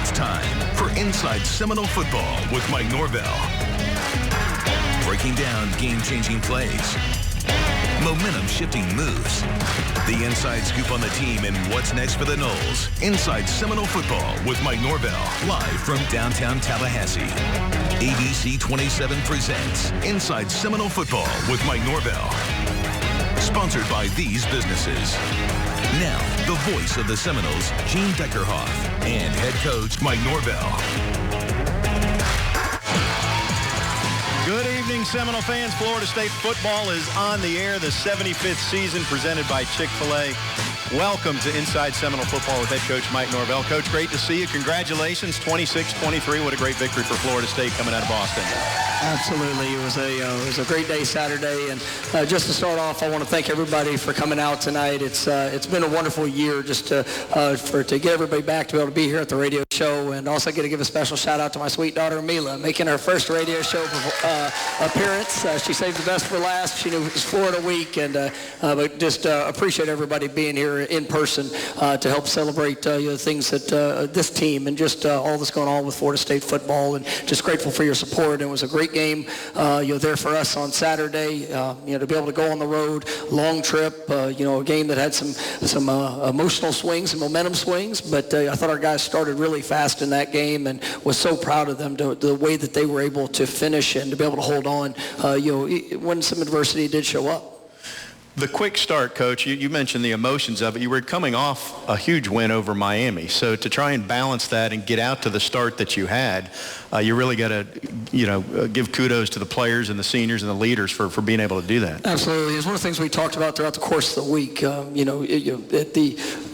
It's time for Inside Seminole Football with Mike Norvell. Breaking down game-changing plays, momentum-shifting moves, the inside scoop on the team and what's next for the Noles. Inside Seminole Football with Mike Norvell, live from downtown Tallahassee. ABC 27 presents Inside Seminole Football with Mike Norvell. Sponsored by these businesses. Now, the voice of the Seminoles, Gene Deckerhoff, and head coach Mike Norvell. Good evening, Seminole fans. Florida State football is on the air, the 75th season presented by Chick-fil-A. Welcome to Inside Seminole Football with head coach Mike Norvell. Coach, great to see you. Congratulations, 26-23. What a great victory for Florida State coming out of Boston. Absolutely. It was a great day Saturday. And just to start off, I want to thank everybody for coming out tonight. It's been a wonderful year just to get everybody back to be able to be here at the radio show. And also get to give a special shout out to my sweet daughter, Mila, making her first radio show appearance. She saved the best for last. She knew it was Florida week. And but just appreciate everybody being here in person to help celebrate the things that this team and just all that's going on with Florida State football. And just grateful for your support. It was a great game there for us on Saturday, to be able to go on the road, long trip, a game that had some emotional swings and momentum swings, but I thought our guys started really fast in that game and was so proud of them, the way that they were able to finish and to be able to hold on, when some adversity did show up. The quick start, Coach, you mentioned the emotions of it. You were coming off a huge win over Miami. So to try and balance that and get out to the start that you had, you really got to, give kudos to the players and the seniors and the leaders for being able to do that. Absolutely. It's one of the things we talked about throughout the course of the week.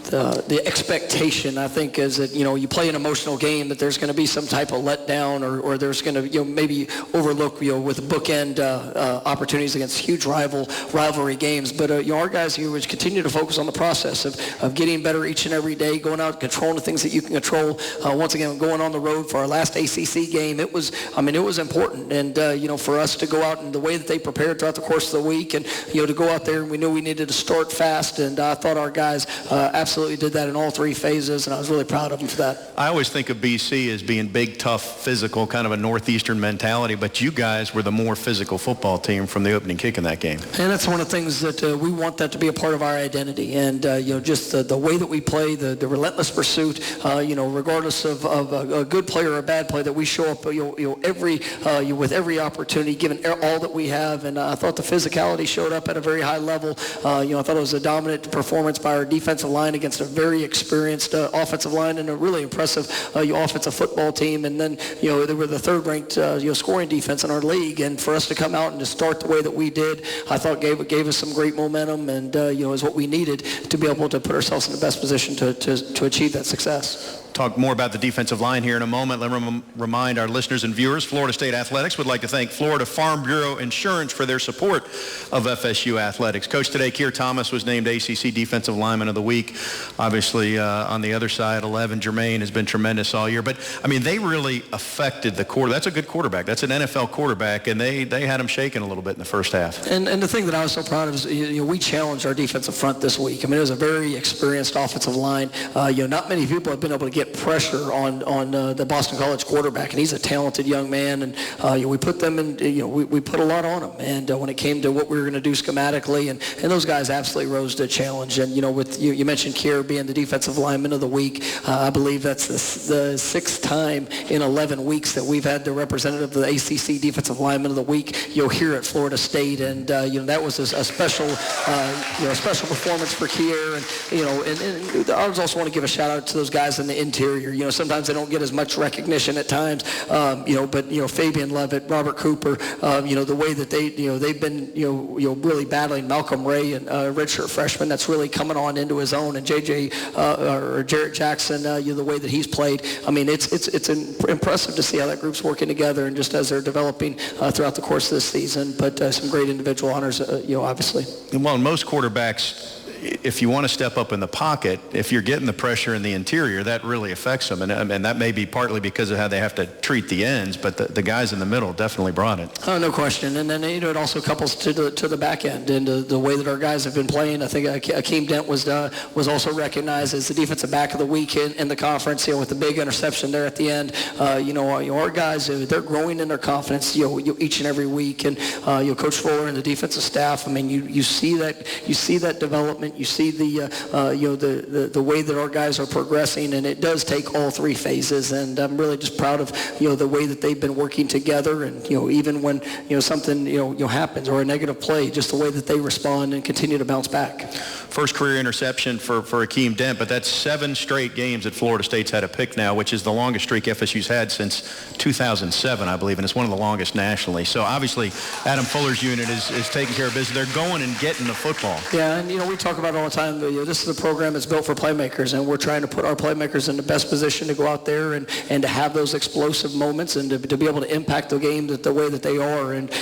The expectation, I think, is that, you play an emotional game, that there's going to be some type of letdown or there's going to, maybe overlook, with bookend opportunities against huge rivalry games. But our guys here would continue to focus on the process of getting better each and every day, going out, controlling the things that you can control. Once again, going on the road for our last ACC game, it was important. And, for us to go out and the way that they prepared throughout the course of the week and, to go out there, and we knew we needed to start fast. And I thought our guys absolutely did that in all three phases, and I was really proud of them for that. I always think of BC as being big, tough, physical, kind of a Northeastern mentality, but you guys were the more physical football team from the opening kick in that game. And that's one of the things that we want that to be a part of our identity. And, just the way that we play, the relentless pursuit, regardless of a good player or a bad play, that we show up, with every opportunity, giving all that we have. And I thought the physicality showed up at a very high level. I thought it was a dominant performance by our defensive line against a very experienced offensive line and a really impressive offensive football team. And then, they were the third-ranked scoring defense in our league. And for us to come out and to start the way that we did, I thought gave us some great momentum and, is what we needed to be able to put ourselves in the best position to achieve that success. Talk more about the defensive line here in a moment. Let me remind our listeners and viewers, Florida State Athletics would like to thank Florida Farm Bureau Insurance for their support of FSU Athletics. Coach, today, Keir Thomas was named ACC Defensive Lineman of the Week. Obviously, on the other side, 11, Jermaine has been tremendous all year. But, they really affected the quarter. That's a good quarterback. That's an NFL quarterback, and they had him shaking a little bit in the first half. And the thing that I was so proud of is, we challenged our defensive front this week. It was a very experienced offensive line. Not many people have been able to get pressure on the Boston College quarterback, and he's a talented young man, and we put them in, we put a lot on him, and when it came to what we were going to do schematically, and those guys absolutely rose to the challenge. And with you mentioned Keir being the defensive lineman of the week. I believe that's the sixth time in 11 weeks that we've had the representative of the ACC defensive lineman of the week here at Florida State, and that was a special performance for Keir. And and I also want to give a shout out to those guys in the interior. Sometimes they don't get as much recognition at times, but Fabian Levitt, Robert Cooper, the way that they've been really battling Malcolm Ray, and redshirt freshman that's really coming on into his own, and Jarrett Jackson, the way that he's played. It's impressive to see how that group's working together, and just as they're developing throughout the course of this season. But some great individual honors, obviously. Well, most quarterbacks if you want to step up in the pocket, if you're getting the pressure in the interior, that really affects them. And that may be partly because of how they have to treat the ends, but the guys in the middle definitely brought it. Oh, no question. And then, it also couples to the back end and the way that our guys have been playing. I think Akeem Dent was also recognized as the defensive back of the week in the conference, with the big interception there at the end. Our guys, they're growing in their confidence, each and every week. And, Coach Fuller and the defensive staff, you see that development. You see the way that our guys are progressing, and it does take all three phases. And I'm really just proud of, the way that they've been working together. And, even when, something, happens or a negative play, just the way that they respond and continue to bounce back. First career interception for Akeem Dent, but that's 7 straight games that Florida State's had a pick now, which is the longest streak FSU's had since 2007, I believe, and it's one of the longest nationally. So obviously, Adam Fuller's unit is taking care of business. They're going and getting the football. Yeah, and we talk about it all the time. This is a program that's built for playmakers, and we're trying to put our playmakers in the best position to go out there and to have those explosive moments and to be able to impact the game the way that they are. And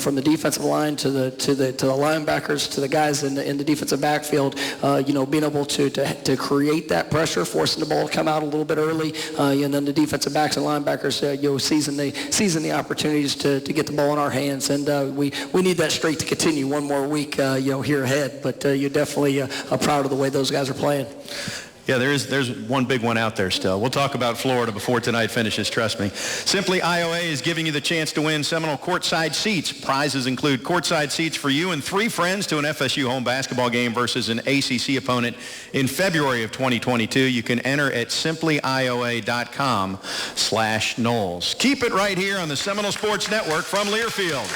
from the defensive line to the linebackers to the guys in the defensive backfield, being able to create that pressure, forcing the ball to come out a little bit early, and then the defensive backs and linebackers, seizing the opportunities to get the ball in our hands. And we need that streak to continue one more week, here ahead. But you're definitely proud of the way those guys are playing. Yeah, there's one big one out there still. We'll talk about Florida before tonight finishes, trust me. Simply IOA is giving you the chance to win Seminole courtside seats. Prizes include courtside seats for you and 3 friends to an FSU home basketball game versus an ACC opponent in February of 2022. You can enter at simplyioa.com/Knowles. Keep it right here on the Seminole Sports Network from Learfield.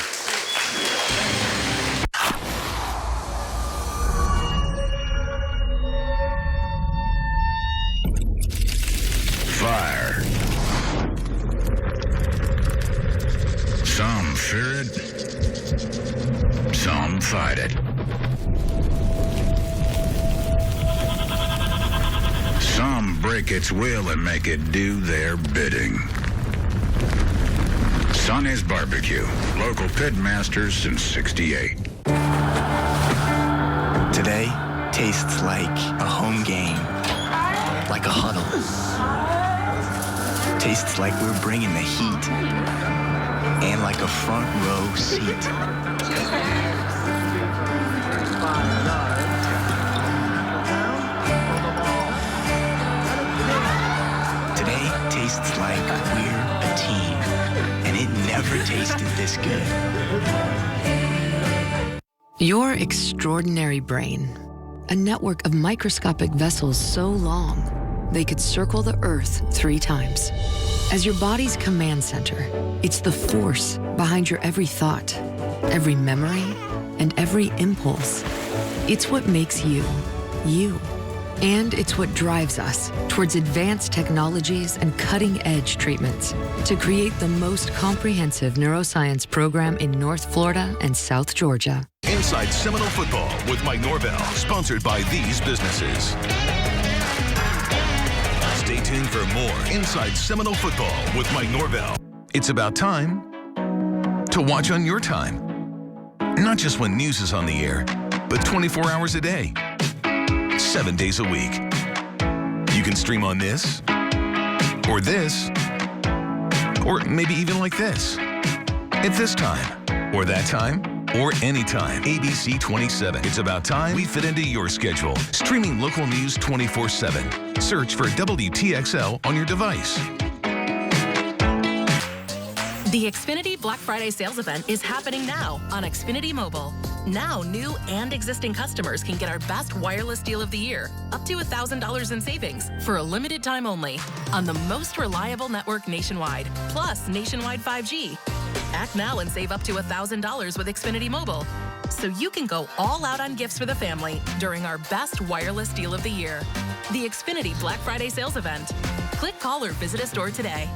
Fire. Some fear it, some fight it. Some break its will and make it do their bidding. Sonny's Barbecue, local pit masters since '68. Today tastes like a home game, like a huddle. Tastes like we're bringing the heat, and like a front row seat. Today tastes like we're a team, and it never tasted this good. Your extraordinary brain, a network of microscopic vessels so long they could circle the Earth 3 times. As your body's command center, it's the force behind your every thought, every memory, and every impulse. It's what makes you, you. And it's what drives us towards advanced technologies and cutting-edge treatments to create the most comprehensive neuroscience program in North Florida and South Georgia. Inside Seminole Football with Mike Norvell, sponsored by these businesses. Stay tuned for more Inside Seminole Football with Mike Norvell. It's about time to watch on your time. Not just when news is on the air, but 24 hours a day, 7 days a week. You can stream on this, or maybe even like this, at this time, or that time, or anytime. ABC 27. It's about time we fit into your schedule. Streaming local news 24/7. Search for WTXL on your device. The Xfinity Black Friday sales event is happening now on Xfinity Mobile. Now, new and existing customers can get our best wireless deal of the year, up to $1,000 in savings for a limited time only on the most reliable network nationwide, plus nationwide 5G. Act now and save up to $1,000 with Xfinity Mobile, so you can go all out on gifts for the family during our best wireless deal of the year. The Xfinity Black Friday sales event. Click, call, or visit a store today.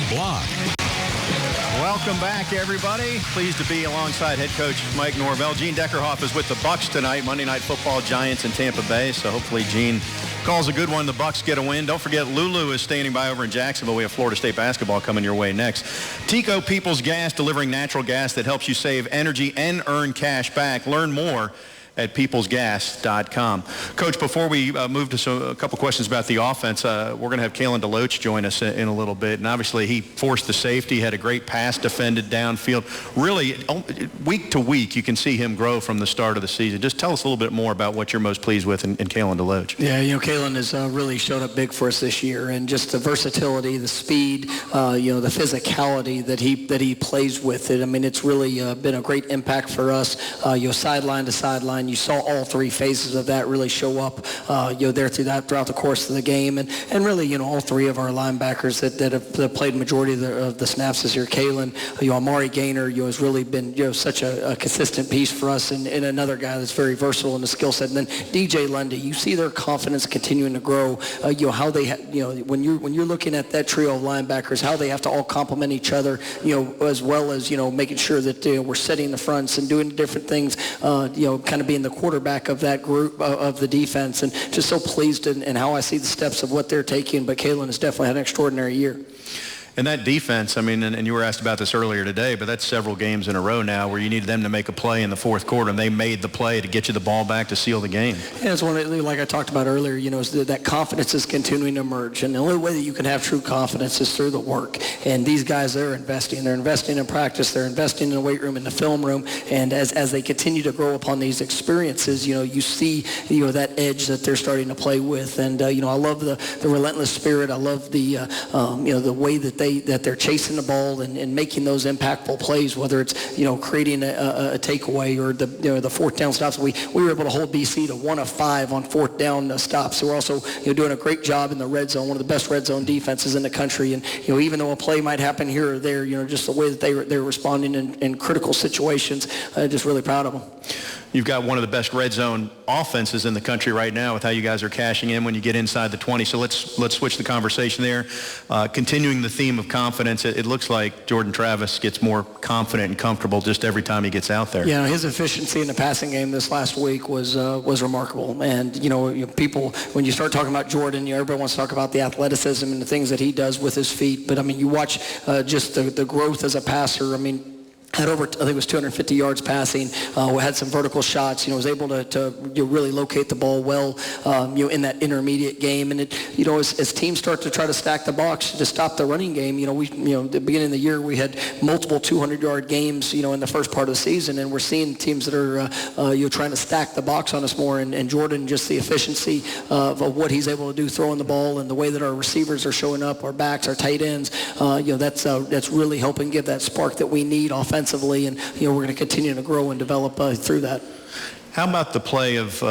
block. Welcome back, everybody. Pleased to be alongside head coach Mike Norvell. Gene Deckerhoff is with the Bucks tonight, Monday Night Football, Giants in Tampa Bay. So hopefully Gene calls a good one. The Bucks get a win. Don't forget, Lulu is standing by over in Jacksonville. We have Florida State basketball coming your way next. Tico Peoples Gas, delivering natural gas that helps you save energy and earn cash back. Learn more at peoplesgas.com. Coach, before we move to a couple questions about the offense, we're going to have Kalen DeLoach join us in a little bit. And obviously he forced the safety, had a great pass defended downfield. Really, week to week, you can see him grow from the start of the season. Just tell us a little bit more about what you're most pleased with in Kalen DeLoach. Yeah, Kalen has really showed up big for us this year, and just the versatility, the speed, the physicality that he plays with it. I mean, it's really been a great impact for us, sideline to sideline. You saw all three phases of that really show up, there throughout the course of the game, and really, all three of our linebackers that have played majority of the snaps this year. Kalen, Amari Gaynor, has really been such a consistent piece for us, and another guy that's very versatile in the skill set. And then DJ Lundy, you see their confidence continuing to grow. How they, when you're looking at that trio of linebackers, how they have to all complement each other, as well as making sure that we're setting the fronts and doing different things, kind of being the quarterback of that group of the defense, and just so pleased in how I see the steps of what they're taking. But Kalen has definitely had an extraordinary year. And that defense, I mean, and you were asked about this earlier today, but that's several games in a row now where you needed them to make a play in the fourth quarter, and they made the play to get you the ball back to seal the game. Yeah, it's like I talked about earlier, is that confidence is continuing to emerge, and the only way that you can have true confidence is through the work. And these guys, they're investing in practice, they're investing in the weight room, in the film room, and as they continue to grow upon these experiences, you see, that edge that they're starting to play with. And, I love the relentless spirit. I love the way that they're chasing the ball and making those impactful plays, whether it's creating a takeaway or the fourth down stops. We were able to hold BC to 1 of 5 on fourth down stops. So we're also doing a great job in the red zone, one of the best red zone defenses in the country. And even though a play might happen here or there, just the way that they're responding in critical situations, just really proud of them. You've got one of the best red zone offenses in the country right now with how you guys are cashing in when you get inside the 20. So let's switch the conversation there. Continuing the theme of confidence, it looks like Jordan Travis gets more confident and comfortable just every time he gets out there. Yeah, his efficiency in the passing game this last week was remarkable. And, people, when you start talking about Jordan, everybody wants to talk about the athleticism and the things that he does with his feet. But, you watch just the growth as a passer. Had over, I think it was 250 yards passing. We had some vertical shots. Was able to really locate the ball well, in that intermediate game. And as teams start to try to stack the box to stop the running game, we, the beginning of the year we had multiple 200-yard games, in the first part of the season, and we're seeing teams that are, trying to stack the box on us more. And Jordan, just the efficiency of what he's able to do throwing the ball, and the way that our receivers are showing up, our backs, our tight ends, that's really helping give that spark that we need offensively. And we're going to continue to grow and develop through that. How about the play of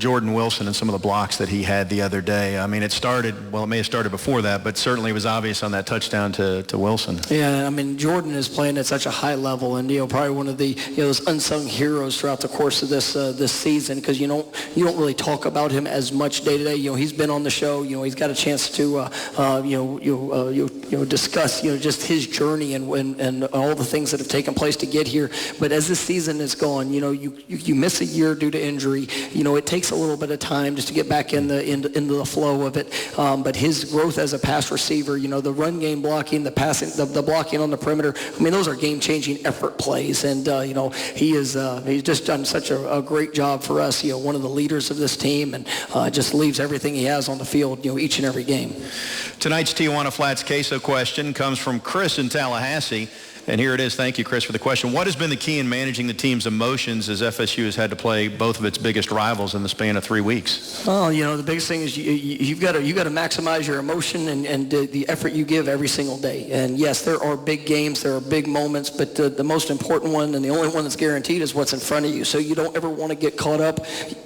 Jordan Wilson and some of the blocks that he had the other day? It started, well, it may have started before that, but certainly it was obvious on that touchdown to Wilson. Yeah, Jordan is playing at such a high level, and probably one of the those unsung heroes throughout the course of this season, because you don't really talk about him as much day to day. He's been on the show. He's got a chance to discuss just his journey and all the things that have taken place to get here. But as this season is gone, you miss a year due to injury. It takes a little bit of time just to get back into the flow of it. But his growth as a pass receiver, the run game blocking, the passing, the blocking on the perimeter, those are game-changing effort plays. And, he's just done such a great job for us, one of the leaders of this team, and just leaves everything he has on the field, each and every game. Tonight's Tijuana Flats Queso question comes from Chris in Tallahassee. And here it is. Thank you, Chris, for the question. What has been the key in managing the team's emotions as FSU has had to play both of its biggest rivals in the span of 3 weeks? Well, the biggest thing is you've got to maximize your emotion and the effort you give every single day. And yes, there are big games, there are big moments, but the most important one and the only one that's guaranteed is what's in front of you. So you don't ever want to get caught up,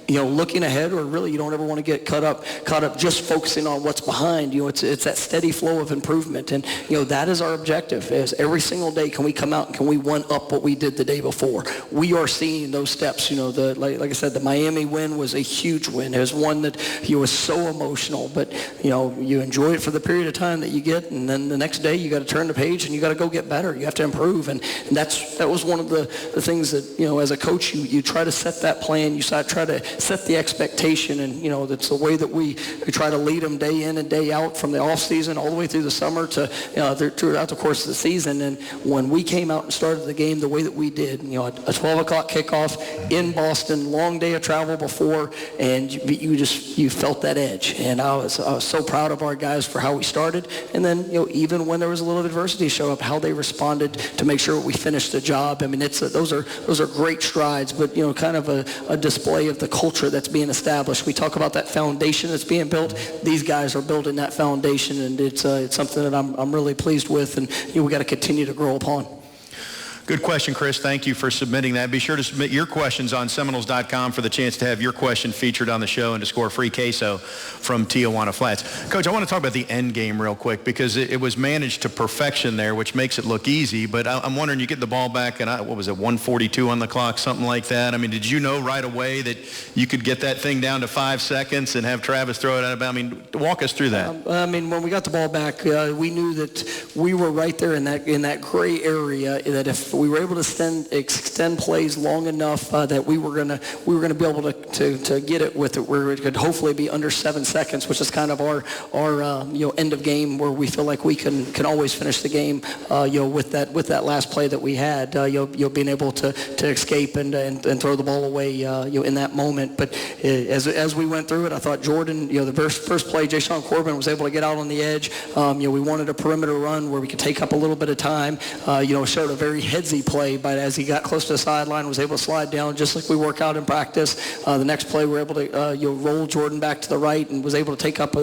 looking ahead, or really you don't ever want to get caught up just focusing on what's behind. It's that steady flow of improvement, and that is our objective. Is every single day can we come out and can we one-up what we did the day before? We are seeing those steps. You know, like I said, the Miami win was a huge win. It was one that was so emotional, but, you know, you enjoy it for the period of time that you get, and then the next day you got to turn the page and you got to go get better. You have to improve, and that was one of the things that, you know, as a coach, you try to set that plan. You try to set the expectation, and, you know, that's the way that we try to lead them day in and day out from the off season all the way through the summer to throughout the course of the season. And when we came out and started the game the way that we did, you know, a 12 o'clock kickoff in Boston, long day of travel before, and you felt that edge. And I was so proud of our guys for how we started. And then, you know, even when there was a little adversity show up, how they responded to make sure we finished the job. I mean, those are great strides, but, you know, kind of a display of the culture that's being established. We talk about that foundation that's being built. These guys are building that foundation, and it's something that I'm really pleased with, and, you know, we got to continue to grow upon. Good question, Chris. Thank you for submitting that. Be sure to submit your questions on Seminoles.com for the chance to have your question featured on the show and to score free queso from Tijuana Flats. Coach, I want to talk about the end game real quick because it was managed to perfection there, which makes it look easy. But I'm wondering, you get the ball back, and what was it, 1:42 on the clock, something like that? I mean, did you know right away that you could get that thing down to 5 seconds and have Travis throw it out of bounds? I mean, walk us through that. I mean, when we got the ball back, we knew that we were right there in that gray area, that if we were able to extend plays long enough that we were gonna be able to get it with it where it could hopefully be under 7 seconds, which is kind of our end of game, where we feel like we can always finish the game with that last play that we had, being able to escape and throw the ball away in that moment. But as we went through it, I thought Jordan, the first play, Jashawn Corbin was able to get out on the edge. We wanted a perimeter run where we could take up a little bit of time. Showed a very headsy play, but as he got close to the sideline, was able to slide down just like we work out in practice. The next play, we were able to roll Jordan back to the right and was able to take up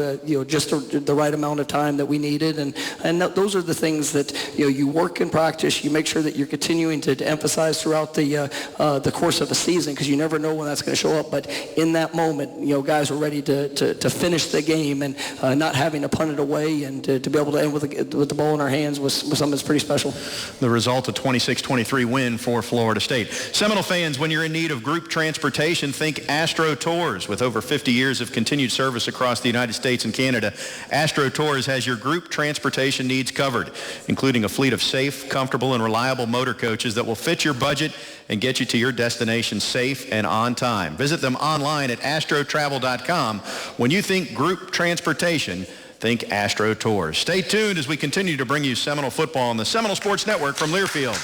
just the right amount of time that we needed. And those are the things that you work in practice. You make sure that you're continuing to emphasize throughout the course of a season, because you never know when that's going to show up. But in that moment, guys were ready to finish the game, and not having to punt it away and to be able to end with the ball in our hands was something that's pretty special. The result, a 26-23 win for Florida State. Seminole fans, when you're in need of group transportation, think Astro Tours. With over 50 years of continued service across the United States and Canada, Astro Tours has your group transportation needs covered, including a fleet of safe, comfortable, and reliable motor coaches that will fit your budget and get you to your destination safe and on time. Visit them online at astrotravel.com. When you think group transportation, think Astro Tours. Stay tuned as we continue to bring you Seminole football on the Seminole Sports Network from Learfield.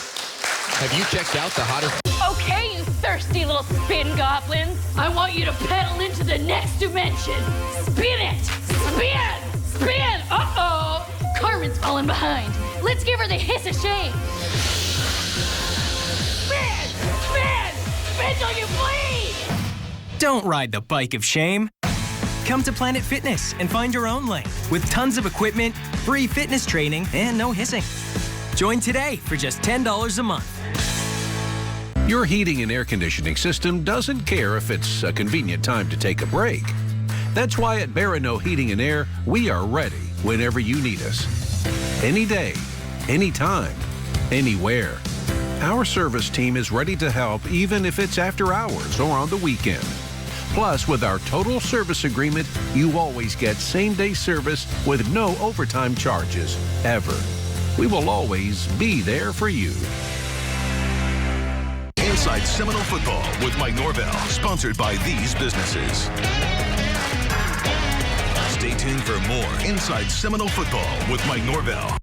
Have you checked out the hottest... Okay, you thirsty little spin goblins. I want you to pedal into the next dimension. Spin it! Spin! Spin! Uh-oh! Carmen's falling behind. Let's give her the hiss of shame. Spin! Spin! Spin till you bleed! Don't ride the bike of shame. Come to Planet Fitness and find your own lane with tons of equipment, free fitness training, and no hissing. Join today for just $10 a month. Your heating and air conditioning system doesn't care if it's a convenient time to take a break. That's why at Barano Heating and Air, we are ready whenever you need us. Any day, anytime, anywhere. Our service team is ready to help even if it's after hours or on the weekend. Plus, with our total service agreement, you always get same-day service with no overtime charges, ever. We will always be there for you. Inside Seminole Football with Mike Norvell, sponsored by these businesses. Stay tuned for more Inside Seminole Football with Mike Norvell.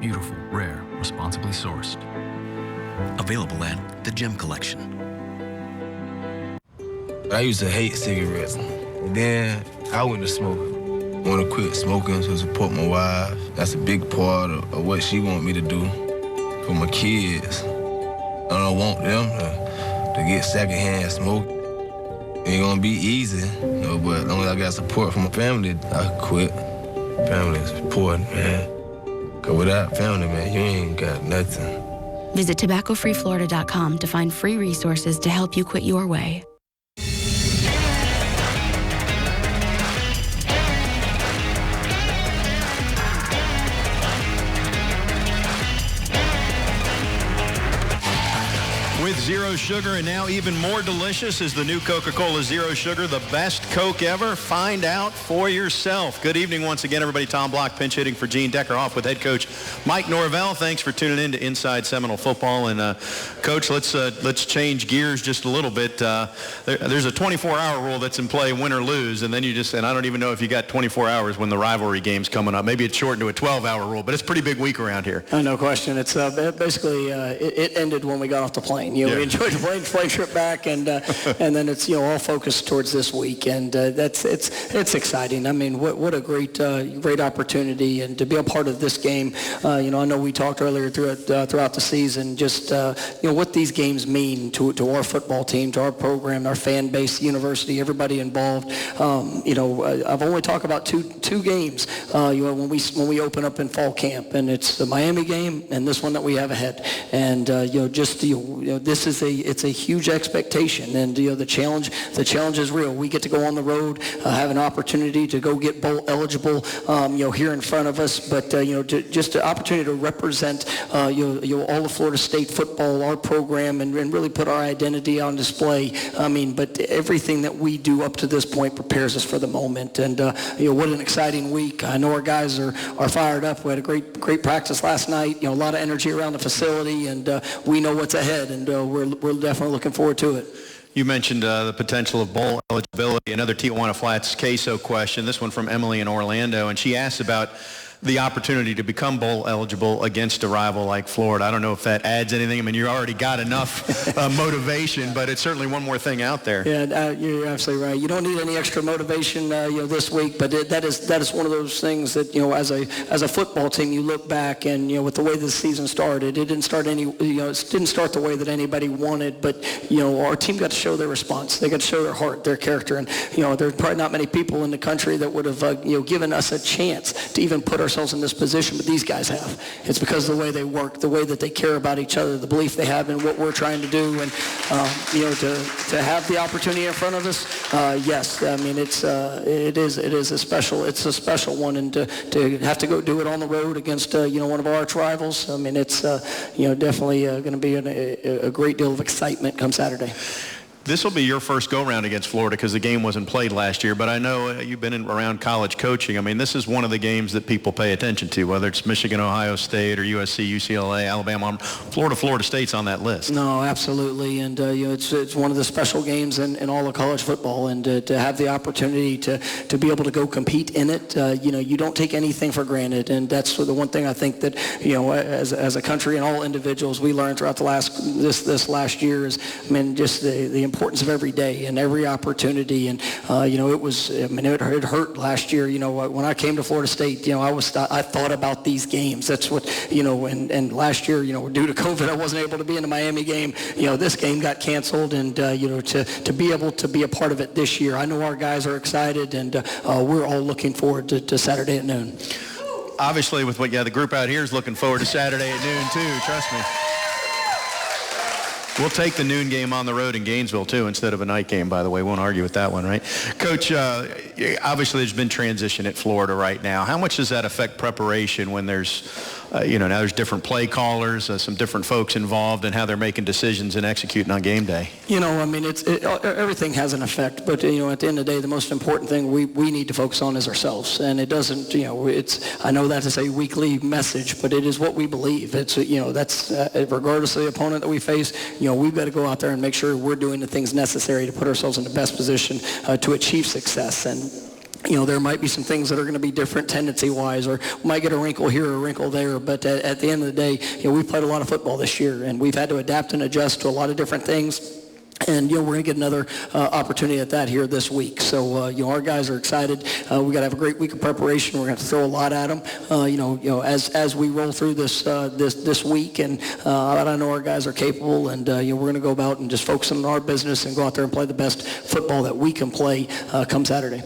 Beautiful, rare, responsibly sourced. Available at the Gem Collection. I used to hate cigarettes. Then I went to smoking. Want to quit smoking to support my wife. That's a big part of what she want me to do for my kids. I don't want them to get secondhand smoke. Ain't gonna be easy, but as long as I got support from my family, I can quit. Family is important, man. Cause without family, man, you ain't got nothing. Visit tobaccofreeflorida.com to find free resources to help you quit your way. With zero sugar and now even more delicious is the new Coca-Cola Zero Sugar, the best Coke ever. Find out for yourself. Good evening once again, everybody. Tom Block pinch hitting for Gene Decker, off with head coach Mike Norvell. Thanks for tuning in to Inside Seminole Football. And Coach, let's change gears just a little bit. There's a 24-hour rule that's in play, win or lose, and then and I don't even know if you got 24 hours when the rivalry game's coming up. Maybe it's shortened to a 12-hour rule, but it's a pretty big week around here. No question. It's basically it ended when we got off the plane. We enjoyed the plane trip back, and then it's all focused towards this week, and it's exciting. I mean, what a great opportunity, and to be a part of this game. I know we talked earlier throughout the season, just what these games mean to our football team, to our program, our fan base, the university, everybody involved. I've only talked about two games. When we open up in fall camp, and it's the Miami game and this one that we have ahead, and this is it's a huge expectation, and the challenge is real. We get to go on the road, have an opportunity to go get bowl eligible, here in front of us, but just an opportunity to represent all of Florida State football, our program, and really put our identity on display. But everything that we do up to this point prepares us for the moment, and what an exciting week. I know our guys are fired up. We had a great practice last night. A lot of energy around the facility, and we know what's ahead, and we're definitely looking forward to it. You mentioned the potential of bowl eligibility. Another Tijuana Flats queso question. This one from Emily in Orlando, and she asked about the opportunity to become bowl eligible against a rival like Florida. I don't know if that adds anything. I mean, you already got enough motivation, but it's certainly one more thing out there. Yeah, you're absolutely right. You don't need any extra motivation, this week, but that is one of those things that, as a football team, you look back and, with the way the season started, it didn't start it didn't start the way that anybody wanted, but, our team got to show their response. They got to show their heart, their character, and, there's probably not many people in the country that would have, given us a chance to even put ourselves in this position, but these guys have. It's because of the way they work, the way that they care about each other, the belief they have in what we're trying to do, and to have the opportunity in front of us. Yes, I mean it is a special one, and to have to go do it on the road against one of our arch rivals. I mean it's definitely going to be a great deal of excitement come Saturday. This will be your first go-round against Florida because the game wasn't played last year, but I know you've been around college coaching. I mean, this is one of the games that people pay attention to, whether it's Michigan, Ohio State, or USC, UCLA, Alabama. Florida State's on that list. No, absolutely, and it's one of the special games in all of college football, and to have the opportunity to be able to go compete in it, you don't take anything for granted, and that's the one thing I think that, as a country and all individuals, we learned throughout this last year is, just the importance of every day and every opportunity, and it hurt last year. When I came to Florida State, I thought about these games. That's what and last year, due to COVID, I wasn't able to be in the Miami game. This game got canceled, and to be able to be a part of it this year, I know our guys are excited, and we're all looking forward to Saturday at noon. Obviously, with the group out here is looking forward to Saturday at noon too. Trust me. We'll take the noon game on the road in Gainesville, too, instead of a night game, by the way. Won't argue with that one, right? Coach, obviously there's been transition at Florida right now. How much does that affect preparation when there's, now there's different play callers, some different folks involved in how they're making decisions and executing on game day? Everything has an effect, but, at the end of the day, the most important thing we need to focus on is ourselves. And it doesn't, I know that is a weekly message, but it is what we believe. It's, that's regardless of the opponent that we face, we've got to go out there and make sure we're doing the things necessary to put ourselves in the best position to achieve success. And there might be some things that are going to be different tendency-wise, or we might get a wrinkle here or a wrinkle there, but at the end of the day, we've played a lot of football this year, and we've had to adapt and adjust to a lot of different things. And, we're going to get another opportunity at that here this week. So, our guys are excited. We got to have a great week of preparation. We're going to throw a lot at them, as we roll through this week. And I know our guys are capable. And, we're going to go about and just focus on our business and go out there and play the best football that we can play come Saturday.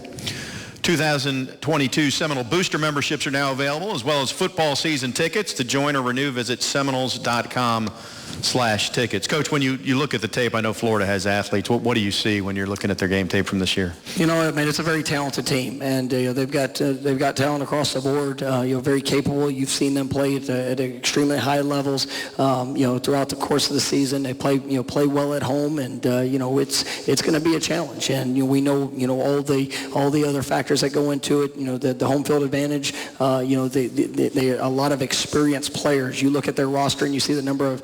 2022 Seminole Booster memberships are now available, as well as football season tickets. To join or renew, visit Seminoles.com/tickets. Coach, when you look at the tape, I know Florida has athletes. What do you see when you're looking at their game tape from this year? It's a very talented team, and they've got talent across the board. Very capable. You've seen them play at extremely high levels. Throughout the course of the season, they play well at home, and it's going to be a challenge. And we know all the other factors that go into it. The home field advantage. They a lot of experienced players. You look at their roster and you see the number of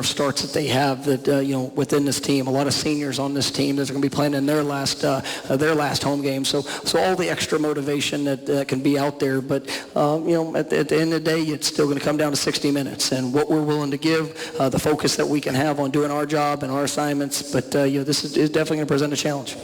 starts that they have within this team. A lot of seniors on this team that are going to be playing in their last home game. So all the extra motivation that can be out there. But at the end of the day, it's still going to come down to 60 minutes and what we're willing to give, the focus that we can have on doing our job and our assignments. But this is definitely going to present a challenge.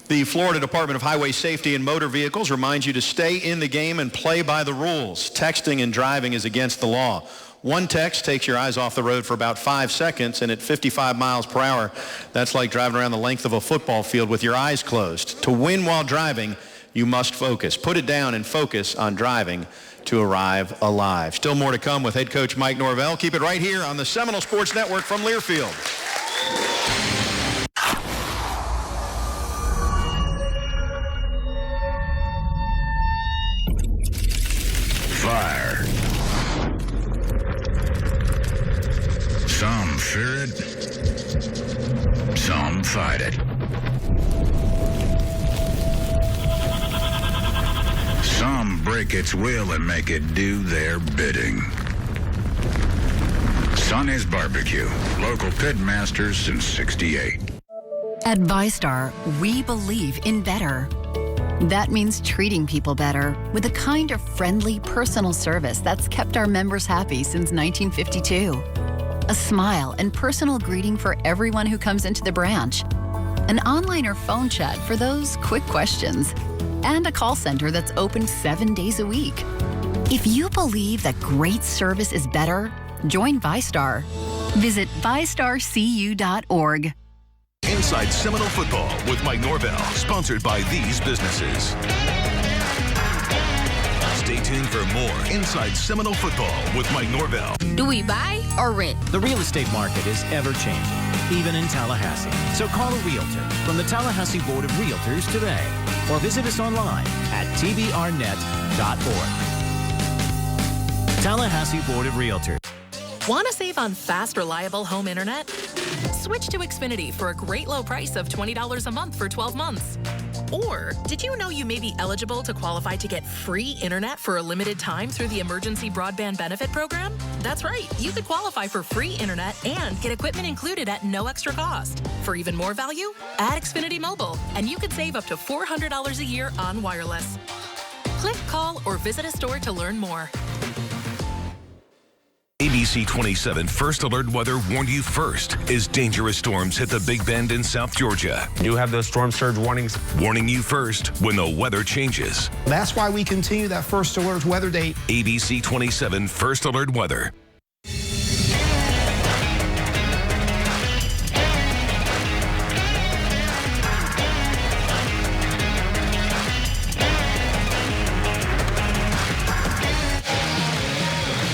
The Florida Department of Highway Safety and Motor Vehicles reminds you to stay in the game and play by the rules. Texting and driving is against the law. One text takes your eyes off the road for about 5 seconds, and at 55 miles per hour, that's like driving around the length of a football field with your eyes closed. To win while driving, you must focus. Put it down and focus on driving to arrive alive. Still more to come with head coach Mike Norvell. Keep it right here on the Seminole Sports Network from Learfield. Fire. Some fear it, some fight it. Some break its will and make it do their bidding. Sonny's Barbecue, local pit masters since '68. At ViStar, we believe in better. That means treating people better with the kind of friendly, personal service that's kept our members happy since 1952. A smile and personal greeting for everyone who comes into the branch. An online or phone chat for those quick questions. And a call center that's open 7 days a week. If you believe that great service is better, join ViStar. Visit ViStarCU.org. Inside Seminole Football with Mike Norvell, sponsored by these businesses. Stay tuned for more Inside Seminole Football with Mike Norvell. Do we buy or rent? The real estate market is ever-changing, even in Tallahassee. So call a realtor from the Tallahassee Board of Realtors today, or visit us online at tbrnet.org. Tallahassee Board of Realtors. Want to save on fast, reliable home internet? Switch to Xfinity for a great low price of $20 a month for 12 months. Or did you know you may be eligible to qualify to get free internet for a limited time through the Emergency Broadband Benefit Program? That's right. You could qualify for free internet and get equipment included at no extra cost. For even more value, add Xfinity Mobile, and you could save up to $400 a year on wireless. Click, call, or visit a store to learn more. ABC 27 First Alert Weather warned you first as dangerous storms hit the Big Bend in South Georgia. You have those storm surge warnings. Warning you first when the weather changes. That's why we continue that First Alert weather date. ABC 27 First Alert Weather.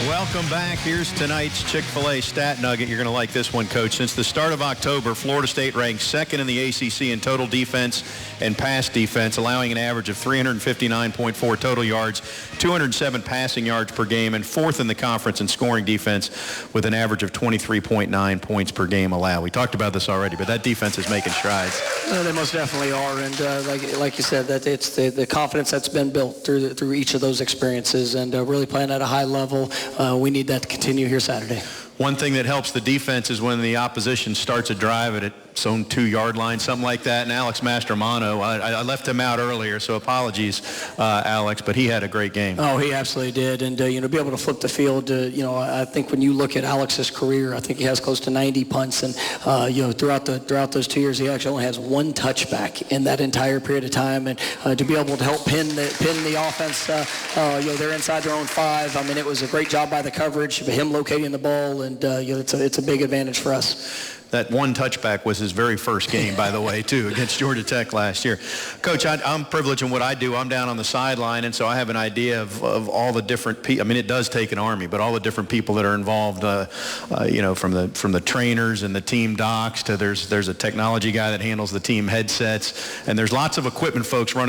Welcome back. Here's tonight's Chick-fil-A stat nugget. You're going to like this one, Coach. Since the start of October, Florida State ranks second in the ACC in total defense and pass defense, allowing an average of 359.4 total yards, 207 passing yards per game, and fourth in the conference in scoring defense with an average of 23.9 points per game allowed. We talked about this already, but that defense is making strides. They most definitely are, and like you said, that it's the confidence that's been built through each of those experiences, and really playing at a high level. We need that to continue here Saturday. One thing that helps the defense is when the opposition starts a drive at zone 2-yard line, something like that. And Alex Mastromano, I left him out earlier, so apologies, Alex, but he had a great game. Oh, he absolutely did. And, be able to flip the field, I think when you look at Alex's career, I think he has close to 90 punts. And, throughout those 2 years, he actually only has one touchback in that entire period of time. And to be able to help pin the offense, they're inside their own 5. I mean, it was a great job by the coverage, him locating the ball, and it's a big advantage for us. That one touchback was his very first game, by the way, too, against Georgia Tech last year. Coach, I'm privileged in what I do. I'm down on the sideline, and so I have an idea of all the different people. I mean, it does take an army, but all the different people that are involved, from the trainers and the team docs to there's a technology guy that handles the team headsets, and there's lots of equipment folks running